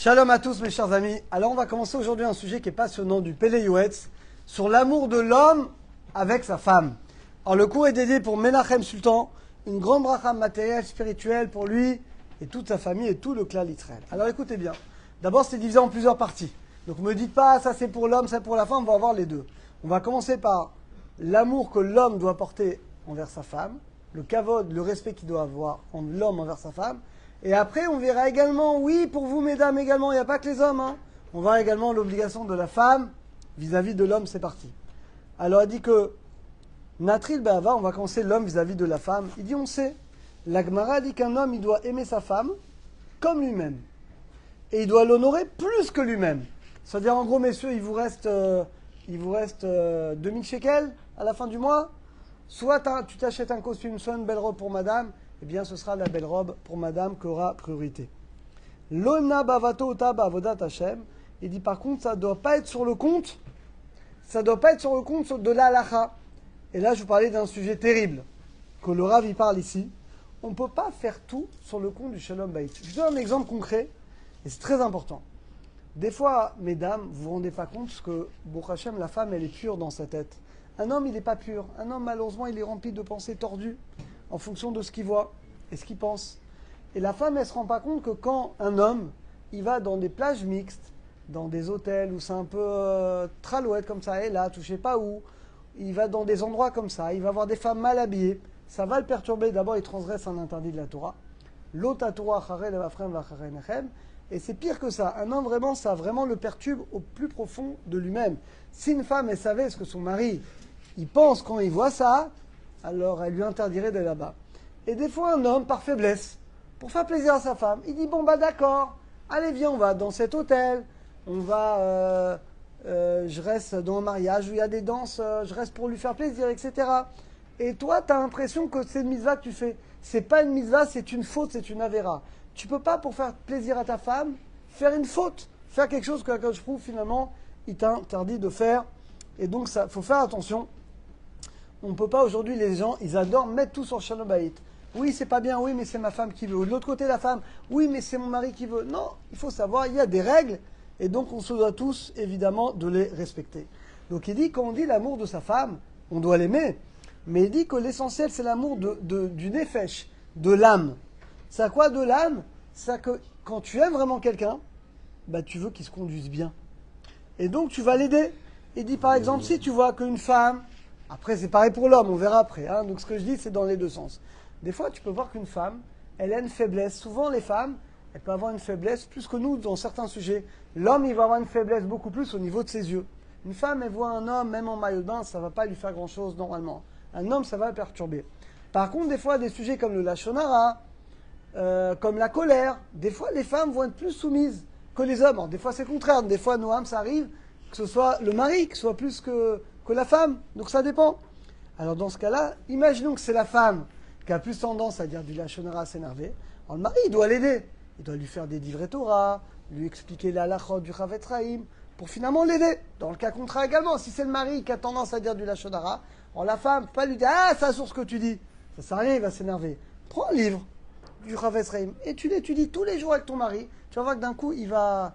Shalom à tous mes chers amis. Alors on va commencer aujourd'hui un sujet qui est passionnant du Pele Yoetz sur l'amour de l'homme avec sa femme. Alors le cours est dédié pour Menachem Sultan, une grande bracha matérielle, spirituelle pour lui et toute sa famille et tout le clan d'Israël. Alors écoutez bien, d'abord c'est divisé en plusieurs parties. Donc ne me dites pas ça c'est pour l'homme, ça c'est pour la femme, on va voir les deux. On va commencer par l'amour que l'homme doit porter envers sa femme, le kavod, le respect qu'il doit avoir entre l'homme envers sa femme. Et après, on verra également, oui, pour vous, mesdames, également, il n'y a pas que les hommes. Hein. On verra également l'obligation de la femme vis-à-vis de l'homme, c'est parti. Alors, il dit que, Natril Be'ava, on va commencer l'homme vis-à-vis de la femme. Il dit, on sait, la Gemara dit qu'un homme, il doit aimer sa femme comme lui-même. Et il doit l'honorer plus que lui-même. C'est-à-dire, en gros, messieurs, il vous reste 2000 shekels à la fin du mois. Soit tu t'achètes un costume, soit une belle robe pour madame, eh bien ce sera la belle robe pour madame qui aura priorité. L'ona bavato ota bavodat Hashem, il dit par contre, ça ne doit pas être sur le compte, de la halacha. Et là, je vous parlais d'un sujet terrible, que le Rav y parle ici. On ne peut pas faire tout sur le compte du Shalom Bayit. Je vous donne un exemple concret, et c'est très important. Des fois, mesdames, vous ne vous rendez pas compte que, Baruch Hashem, la femme, elle est pure dans sa tête. Un homme, il n'est pas pur. Un homme, malheureusement, il est rempli de pensées tordues en fonction de ce qu'il voit et ce qu'il pense. Et la femme, elle ne se rend pas compte que quand un homme, il va dans des plages mixtes, dans des hôtels où c'est un peu tralouette comme ça, et là, touchez pas où, il va dans des endroits comme ça, il va voir des femmes mal habillées, ça va le perturber. D'abord, il transgresse un interdit de la Torah. L'autre Torah, et c'est pire que ça. Un homme, vraiment, ça vraiment le perturbe au plus profond de lui-même. Si une femme, elle savait ce que son mari, il pense quand il voit ça, alors elle lui interdirait d'aller là-bas. Et des fois, un homme, par faiblesse, pour faire plaisir à sa femme, il dit, bon, bah d'accord, allez, viens, on va dans cet hôtel, on va, je reste dans un mariage où il y a des danses, je reste pour lui faire plaisir, etc. Et toi, tu as l'impression que c'est une mitzvah que tu fais. C'est pas une mitzvah, c'est une faute, c'est une avéra. Tu peux pas, pour faire plaisir à ta femme, faire une faute, faire quelque chose que la Kadosh Baruch Hu, finalement, il t'interdit de faire. Et donc, il faut faire attention. On ne peut pas aujourd'hui, les gens, ils adorent mettre tout sur Shalom Bayit. Oui, c'est pas bien, oui, mais c'est ma femme qui veut. Ou de l'autre côté, la femme, oui, mais c'est mon mari qui veut. Non, il faut savoir, il y a des règles, et donc on se doit tous, évidemment, de les respecter. Donc il dit, quand on dit l'amour de sa femme, on doit l'aimer, mais il dit que l'essentiel, c'est l'amour du nefesh, de l'âme. C'est à quoi de l'âme? C'est que quand tu aimes vraiment quelqu'un, bah, tu veux qu'il se conduise bien. Et donc tu vas l'aider. Il dit par exemple, si tu vois qu'une femme, après c'est pareil pour l'homme, on verra après, hein, donc ce que je dis c'est dans les deux sens. Des fois tu peux voir qu'une femme, elle a une faiblesse. Souvent les femmes, elles peuvent avoir une faiblesse plus que nous dans certains sujets. L'homme il va avoir une faiblesse beaucoup plus au niveau de ses yeux. Une femme elle voit un homme, même en maillot de bain, ça ne va pas lui faire grand chose normalement. Un homme ça va le perturber. Par contre des fois des sujets comme le lashon hara, comme la colère, des fois les femmes vont être plus soumises que les hommes. Alors, des fois c'est le contraire, des fois nos âmes ça arrive, que ce soit le mari, que ce soit plus que la femme. Donc ça dépend. Alors dans ce cas-là, imaginons que c'est la femme qui a plus tendance à dire du lashon hara, à s'énerver. Alors le mari, il doit l'aider. Il doit lui faire des divrei Torah, lui expliquer la halachot du Chavetz Chaim, pour finalement l'aider. Dans le cas contraire également, si c'est le mari qui a tendance à dire du lashon hara, alors la femme ne peut pas lui dire « Ah, ça sur ce que tu dis ». Ça sert à rien, il va s'énerver. Prends un livre du Chavetz Chaim et tu l'étudies tous les jours avec ton mari. Tu vas voir que d'un coup, il va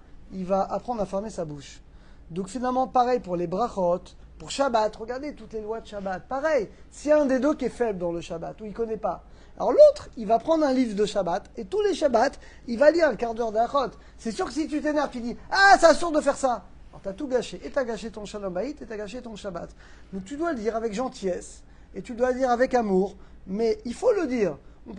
apprendre à fermer sa bouche. Donc finalement, pareil pour les brachot, pour Shabbat. Regardez toutes les lois de Shabbat. Pareil, s'il y a un des deux qui est faible dans le Shabbat, ou il ne connaît pas, alors l'autre, il va prendre un livre de Shabbat, et tous les Shabbats, il va lire un quart d'heure d'Achot. C'est sûr que si tu t'énerves, tu dis « Ah, ça assure de faire ça !» Alors tu as tout gâché. Et tu as gâché ton Shalom Bayit, et tu as gâché ton Shabbat. Donc tu dois le dire avec gentillesse, et tu dois le dire avec amour, mais il faut le dire. On ne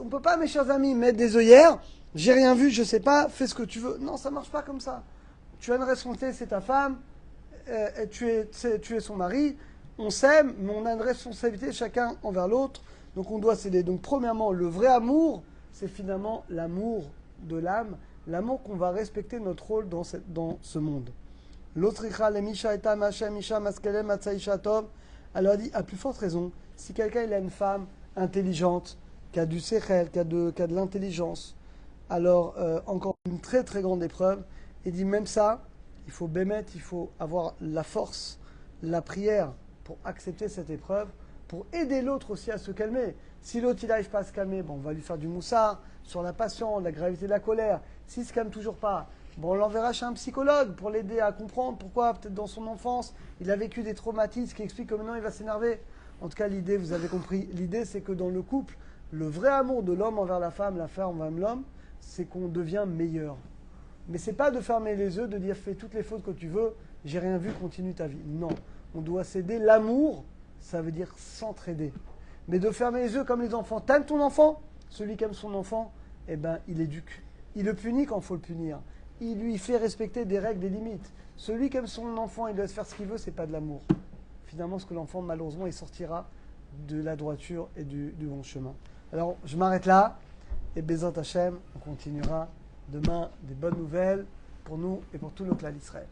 peut pas, mes chers amis, mettre des œillères. J'ai rien vu, je sais pas, fais ce que tu veux. Non, ça marche pas comme ça. Tu as une responsabilité, c'est ta femme, tu es son mari, on s'aime, mais on a une responsabilité chacun envers l'autre, donc on doit s'aider. Donc premièrement, le vrai amour, c'est finalement l'amour de l'âme, l'amour qu'on va respecter notre rôle dans ce monde. L'autre, alors il dit, à plus forte raison, si quelqu'un il a une femme intelligente, qui a du sechel, qui a de l'intelligence, alors encore une très très grande épreuve, il dit même ça, il faut il faut avoir la force, la prière pour accepter cette épreuve, pour aider l'autre aussi à se calmer. Si l'autre il n'arrive pas à se calmer, bon, on va lui faire du moussard sur la passion, la gravité de la colère. Si c'est quand même toujours pas, bon, on l'enverra chez un psychologue pour l'aider à comprendre pourquoi, peut-être dans son enfance, il a vécu des traumatismes qui expliquent que maintenant il va s'énerver. En tout cas, l'idée, vous avez compris, l'idée c'est que dans le couple, le vrai amour de l'homme envers la femme envers l'homme, c'est qu'on devient meilleur. Mais c'est pas de fermer les yeux, de dire fais toutes les fautes que tu veux, j'ai rien vu, continue ta vie. Non, on doit s'aider. L'amour, ça veut dire s'entraider. Mais de fermer les yeux comme les enfants. T'aimes ton enfant? Celui qui aime son enfant, eh ben, il éduque. Il le punit quand il faut le punir. Il lui fait respecter des règles, des limites. Celui qui aime son enfant, il doit faire ce qu'il veut, c'est pas de l'amour. Finalement, ce que l'enfant, malheureusement, il sortira de la droiture et du bon chemin. Alors, je m'arrête là. Et Bezat Hashem, on continuera demain des bonnes nouvelles pour nous et pour tout le clan d'Israël.